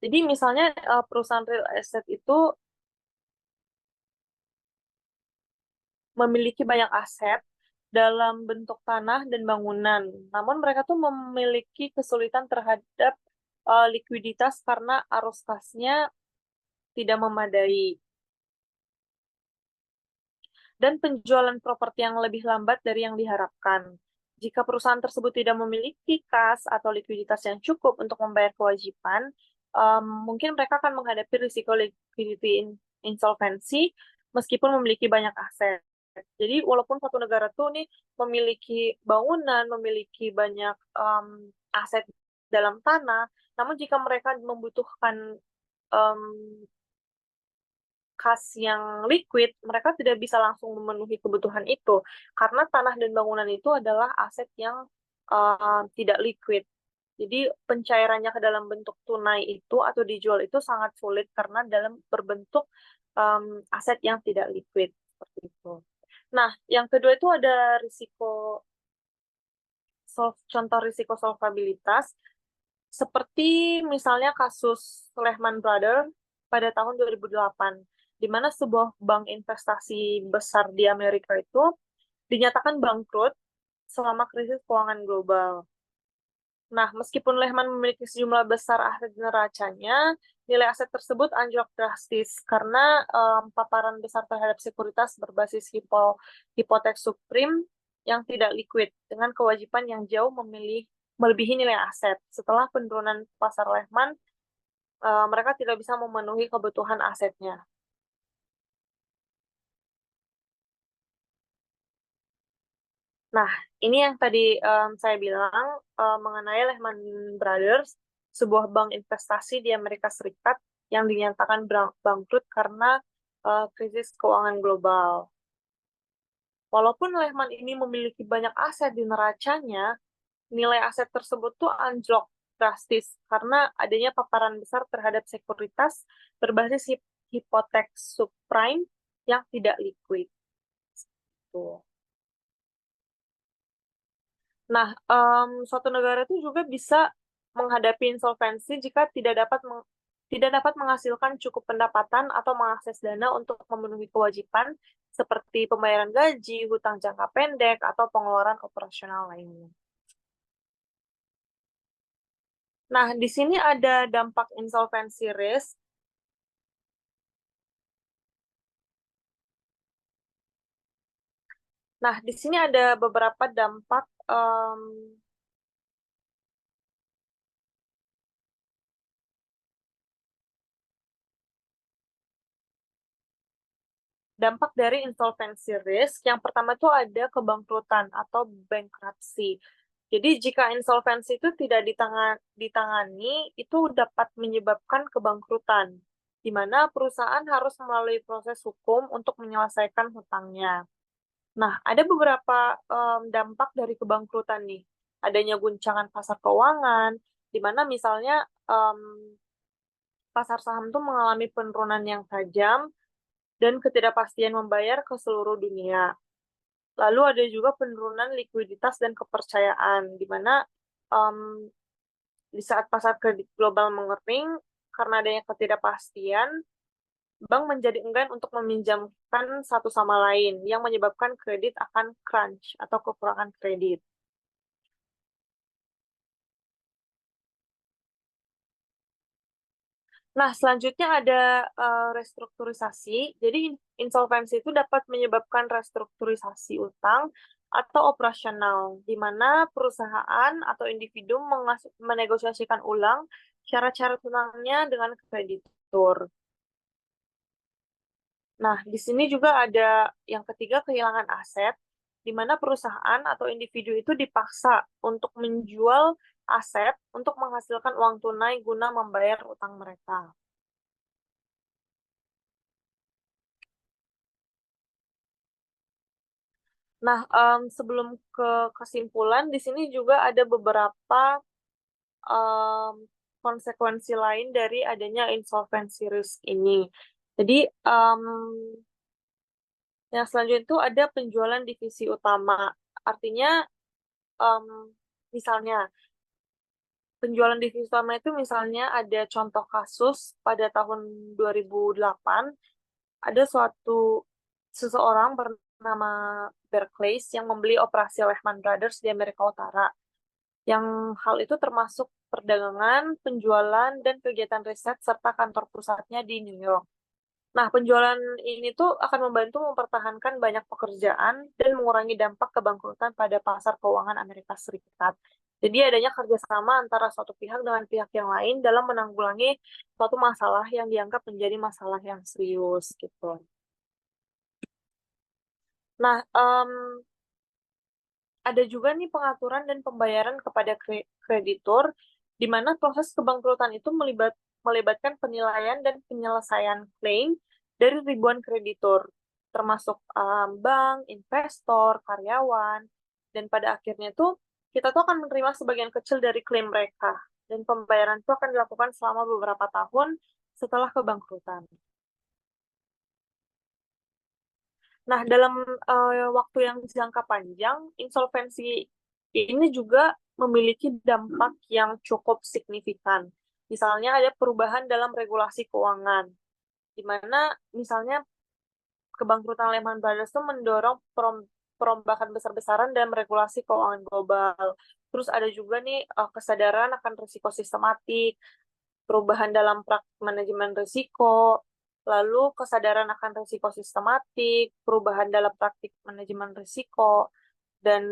Speaker 3: Jadi misalnya perusahaan real estate itu memiliki banyak aset dalam bentuk tanah dan bangunan. Namun mereka tuh memiliki kesulitan terhadap likuiditas karena arus kasnya tidak memadai. Dan penjualan properti yang lebih lambat dari yang diharapkan. Jika perusahaan tersebut tidak memiliki kas atau likuiditas yang cukup untuk membayar kewajiban, mungkin mereka akan menghadapi risiko liquidity insolvency meskipun memiliki banyak aset. Jadi walaupun satu negara tuh nih memiliki bangunan, memiliki banyak aset dalam tanah, namun jika mereka membutuhkan um, kas yang liquid, mereka tidak bisa langsung memenuhi kebutuhan itu, karena tanah dan bangunan itu adalah aset yang tidak liquid. Jadi pencairannya ke dalam bentuk tunai itu atau dijual itu sangat sulit karena dalam berbentuk aset yang tidak liquid seperti itu. Nah, yang kedua itu ada risiko contoh risiko solvabilitas seperti misalnya kasus Lehman Brothers pada tahun 2008, di mana sebuah bank investasi besar di Amerika itu dinyatakan bangkrut selama krisis keuangan global. Nah, meskipun Lehman memiliki sejumlah besar aset neracanya, nilai aset tersebut anjlok drastis karena paparan besar terhadap sekuritas berbasis hipotek subprim yang tidak liquid dengan kewajiban yang jauh melebihi nilai aset. Setelah penurunan pasar Lehman, mereka tidak bisa memenuhi kebutuhan asetnya. Nah, ini yang tadi saya bilang mengenai Lehman Brothers, sebuah bank investasi di Amerika Serikat yang dinyatakan bangkrut karena krisis keuangan global. Walaupun Lehman ini memiliki banyak aset di neracanya, nilai aset tersebut tuh anjlok drastis karena adanya paparan besar terhadap sekuritas berbasis hipotek subprime yang tidak liquid. Tuh. Nah, suatu negara itu juga bisa menghadapi insolvensi jika tidak dapat menghasilkan cukup pendapatan atau mengakses dana untuk memenuhi kewajiban seperti pembayaran gaji, hutang jangka pendek, atau pengeluaran operasional lainnya. Nah, di sini ada dampak insolvensi risk. Nah, di sini ada beberapa dampak dampak dari insolvency risk. Yang pertama itu ada kebangkrutan atau bankruptcy. Jadi jika insolvensi itu tidak ditangani, itu dapat menyebabkan kebangkrutan, di mana perusahaan harus melalui proses hukum untuk menyelesaikan hutangnya. Nah, ada beberapa dampak dari kebangkrutan nih. Adanya guncangan pasar keuangan, di mana misalnya pasar saham itu mengalami penurunan yang tajam dan ketidakpastian membayar ke seluruh dunia. Lalu ada juga penurunan likuiditas dan kepercayaan, di mana um, di saat pasar kredit global mengering, karena adanya ketidakpastian, bank menjadi enggan untuk meminjamkan satu sama lain, yang menyebabkan kredit akan crunch atau kekurangan kredit. Nah, selanjutnya ada restrukturisasi. Jadi, insolvensi itu dapat menyebabkan restrukturisasi utang atau operasional, di mana perusahaan atau individu menegosiasikan ulang syarat-syarat utangnya dengan kreditur. Nah, di sini juga ada yang ketiga, kehilangan aset, di mana perusahaan atau individu itu dipaksa untuk menjual aset untuk menghasilkan uang tunai guna membayar utang mereka. Nah, sebelum ke kesimpulan, di sini juga ada beberapa em, konsekuensi lain dari adanya insolvency risk ini. Jadi, yang selanjutnya itu ada penjualan divisi utama. Artinya, em, misalnya, penjualan divisi utama itu misalnya ada contoh kasus pada tahun 2008, ada seseorang bernama Barclays yang membeli operasi Lehman Brothers di Amerika Utara. Yang hal itu termasuk perdagangan, penjualan, dan kegiatan riset serta kantor pusatnya di New York. Nah, penjualan ini tuh akan membantu mempertahankan banyak pekerjaan dan mengurangi dampak kebangkrutan pada pasar keuangan Amerika Serikat. Jadi adanya kerjasama antara suatu pihak dengan pihak yang lain dalam menanggulangi suatu masalah yang dianggap menjadi masalah yang serius gitu. Nah, ada juga nih pengaturan dan pembayaran kepada kreditur, di mana proses kebangkrutan itu melibatkan penilaian dan penyelesaian klaim dari ribuan kreditur, termasuk bank, investor, karyawan, dan pada akhirnya tuh kita tuh akan menerima sebagian kecil dari klaim mereka, dan pembayaran itu akan dilakukan selama beberapa tahun setelah kebangkrutan. Nah, dalam waktu yang jangka panjang, insolvensi ini juga memiliki dampak yang cukup signifikan. Misalnya ada perubahan dalam regulasi keuangan, di mana misalnya kebangkrutan Lehman Brothers itu mendorong perombakan besar-besaran dalam regulasi keuangan global. Terus ada juga nih kesadaran akan risiko sistematik, perubahan dalam praktik manajemen risiko, lalu kesadaran akan risiko sistematik, perubahan dalam praktik manajemen risiko, dan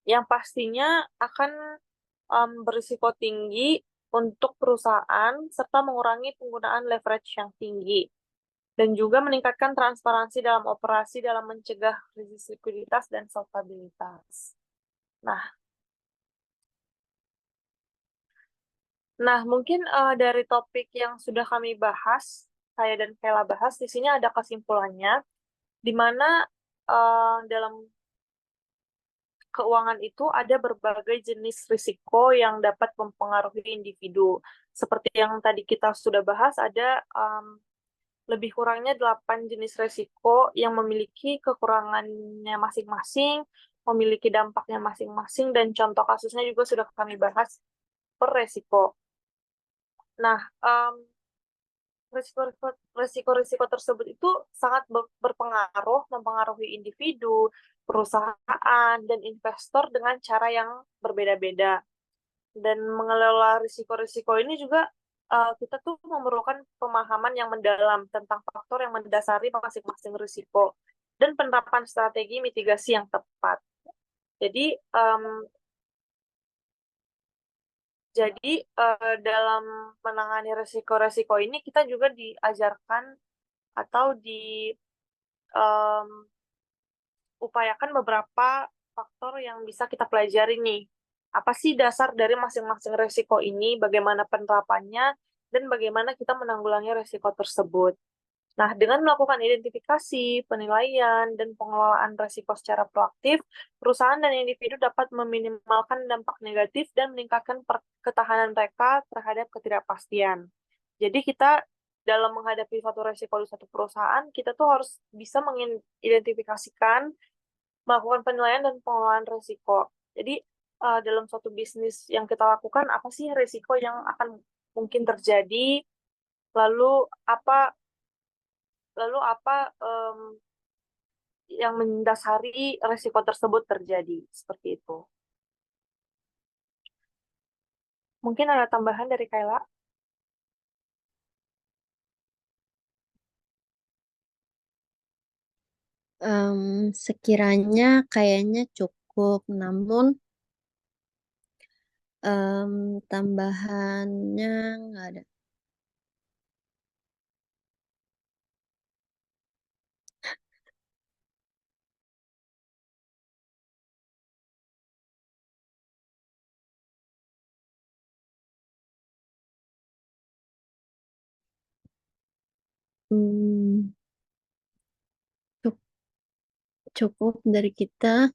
Speaker 3: yang pastinya akan berisiko tinggi untuk perusahaan serta mengurangi penggunaan leverage yang tinggi dan juga meningkatkan transparansi dalam operasi dalam mencegah krisis likuiditas dan solvabilitas. Nah, mungkin dari topik yang sudah kami bahas, saya dan Kayla bahas, di sini ada kesimpulannya, di mana dalam keuangan itu ada berbagai jenis risiko yang dapat mempengaruhi individu. Seperti yang tadi kita sudah bahas, ada lebih kurangnya 8 jenis risiko yang memiliki kekurangannya masing-masing, memiliki dampaknya masing-masing, dan contoh kasusnya juga sudah kami bahas per risiko. Nah, risiko-risiko tersebut itu sangat berpengaruh, mempengaruhi individu, perusahaan, dan investor dengan cara yang berbeda-beda. Dan mengelola risiko-risiko ini juga kita tuh memerlukan pemahaman yang mendalam tentang faktor yang mendasari masing-masing risiko dan penerapan strategi mitigasi yang tepat. Jadi, dalam menangani risiko-risiko ini kita juga diajarkan atau upayakan beberapa faktor yang bisa kita pelajari nih. Apa sih dasar dari masing-masing risiko ini, bagaimana penerapannya, dan bagaimana kita menanggulangi risiko tersebut. Nah, dengan melakukan identifikasi, penilaian, dan pengelolaan risiko secara proaktif, perusahaan dan individu dapat meminimalkan dampak negatif dan meningkatkan ketahanan mereka terhadap ketidakpastian. Jadi kita dalam menghadapi suatu risiko di suatu perusahaan, kita tuh harus bisa mengidentifikasikan, melakukan penilaian dan pengelolaan risiko. Jadi dalam suatu bisnis yang kita lakukan, apa sih risiko yang akan mungkin terjadi, lalu apa yang mendasari risiko tersebut terjadi, seperti itu. Mungkin ada tambahan dari Kayla?
Speaker 2: Sekiranya kayaknya cukup, namun tambahannya nggak ada. Hmm, cuk- cukup dari kita.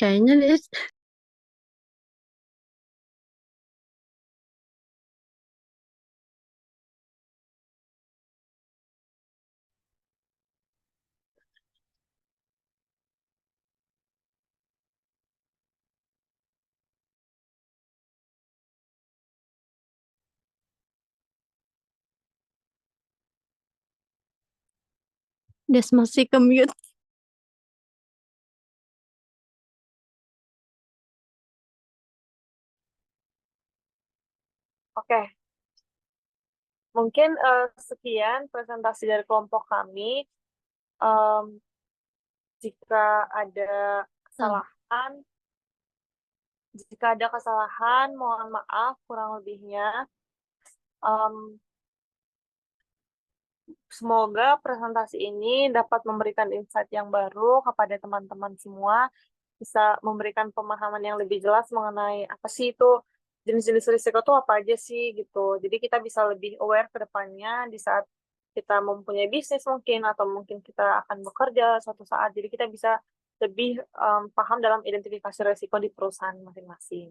Speaker 2: Kayaknya deh. Des masih commute.
Speaker 3: Oke, mungkin sekian presentasi dari kelompok kami. Jika ada
Speaker 2: Oh,
Speaker 3: kesalahan, Jika ada kesalahan, mohon maaf kurang lebihnya. Em, Semoga presentasi ini dapat memberikan insight yang baru kepada teman-teman semua, bisa memberikan pemahaman yang lebih jelas mengenai apa sih itu jenis-jenis risiko itu apa aja sih gitu. Jadi kita bisa lebih aware ke depannya di saat kita mempunyai bisnis mungkin atau mungkin kita akan bekerja suatu saat. Jadi kita bisa lebih paham dalam identifikasi risiko di perusahaan masing-masing.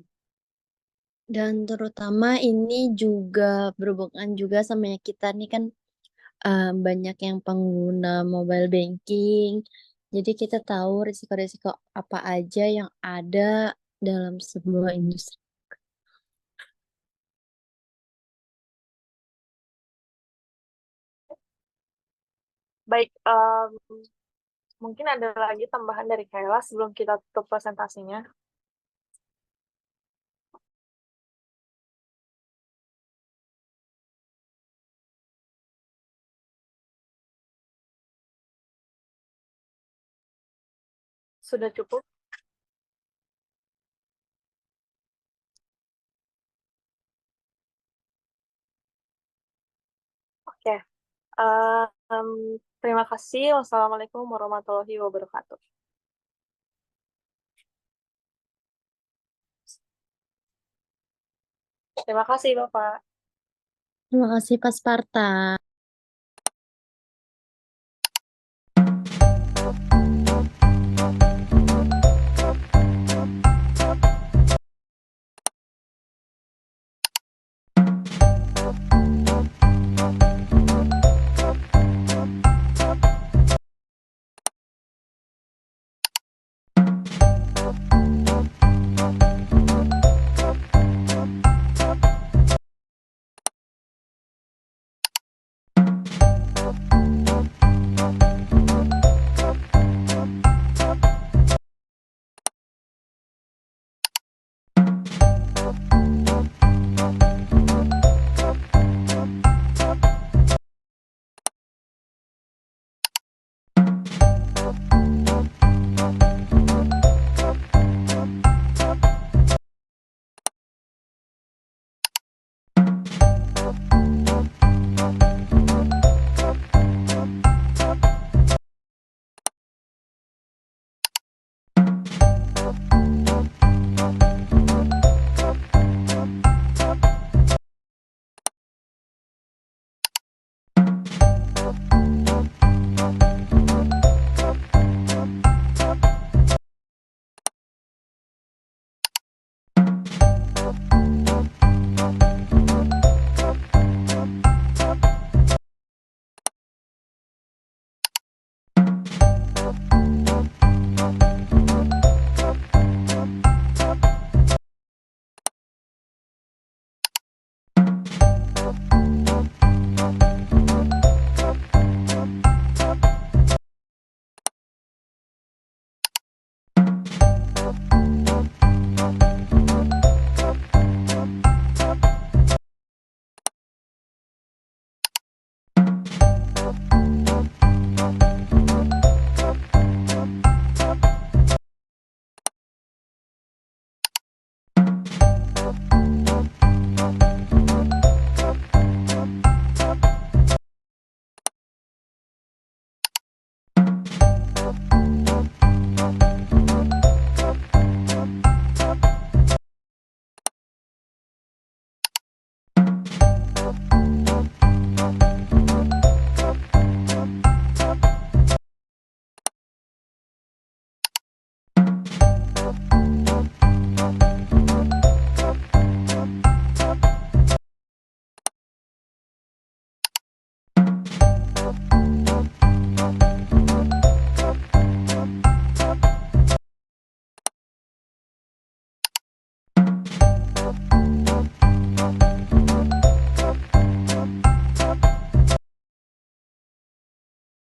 Speaker 2: Dan terutama ini juga berhubungan juga sama yang kita nih kan banyak yang pengguna mobile banking. Jadi kita tahu risiko-risiko apa aja yang ada dalam sebuah industri.
Speaker 3: Baik, mungkin ada lagi tambahan dari Kayla sebelum kita tutup presentasinya. Sudah cukup? Oke. Em, Terima kasih. Wassalamualaikum warahmatullahi wabarakatuh. Terima kasih, Bapak.
Speaker 2: Terima kasih Pak Sparta.